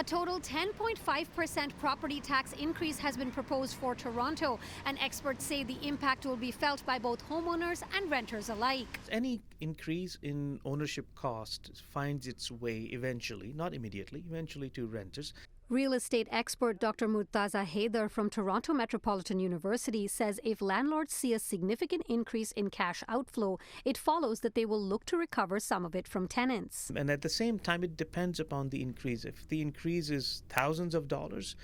A total 10.5% property tax increase has been proposed for Toronto, and experts say the impact will be felt by both homeowners and renters alike. Any increase in ownership cost finds its way eventually, not immediately, eventually to renters. Real estate expert Dr. Murtaza Haider from Toronto Metropolitan University says if landlords see a significant increase in cash outflow, it follows that they will look to recover some of it from tenants. And at the same time, it depends upon the increase. If the increase is thousands of dollars,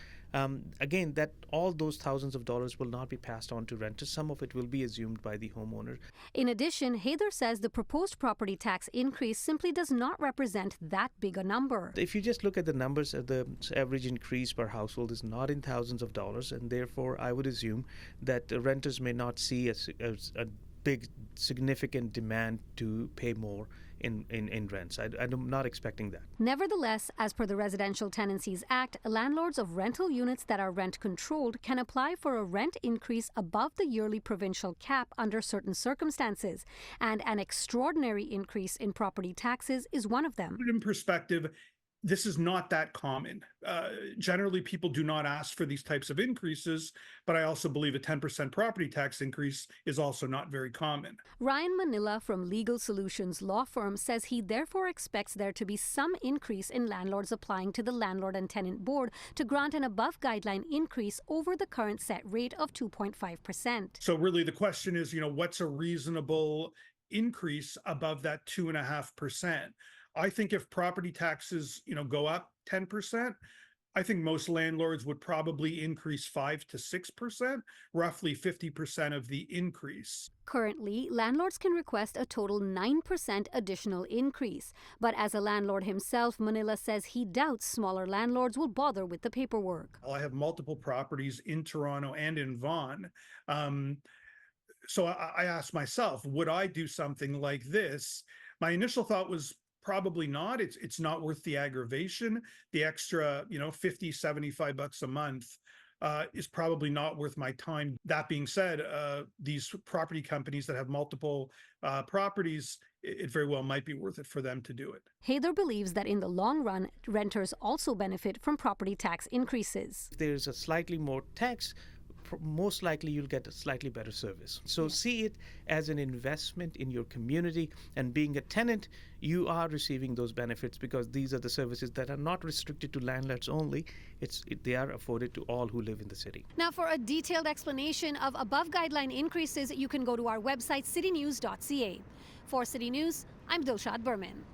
again, that all those thousands of dollars will not be passed on to renters. Some of it will be assumed by the homeowner. In addition, Haider says the proposed property tax increase simply does not represent that big a number. If you just look at the numbers, the average increase per household is not in thousands of dollars, and therefore I would assume that renters may not see a big significant demand to pay more in rents. I'm not expecting that. Nevertheless, as per the Residential Tenancies Act, landlords of rental units that are rent controlled can apply for a rent increase above the yearly provincial cap under certain circumstances, and an extraordinary increase in property taxes is one of them. In perspective, this is not that common. Generally, people do not ask for these types of increases, but I also believe a 10% property tax increase is also not very common. Ryan Manila from Legal Solutions law firm says he therefore expects there to be some increase in landlords applying to the Landlord and Tenant Board to grant an above-guideline increase over the current set rate of 2.5%. So really the question is, what's a reasonable increase above that 2.5%? I think if property taxes, go up 10%, I think most landlords would probably increase 5 to 6%, roughly 50% of the increase. Currently, landlords can request a total 9% additional increase. But as a landlord himself, Manila says he doubts smaller landlords will bother with the paperwork. I have multiple properties in Toronto and in Vaughan. So I asked myself, would I do something like this? My initial thought was, probably not. It's not worth the aggravation. The extra, $50-$75 a month is probably not worth my time. That being said, these property companies that have multiple properties, it very well might be worth it for them to do it. Haider believes that in the long run, renters also benefit from property tax increases. If there's a slightly more tax, most likely you'll get a slightly better service. So see it as an investment in your community, and being a tenant, you are receiving those benefits because these are the services that are not restricted to landlords only. They are afforded to all who live in the city. Now, for a detailed explanation of above guideline increases, you can go to our website citynews.ca. For City News, I'm Dilshad Burman.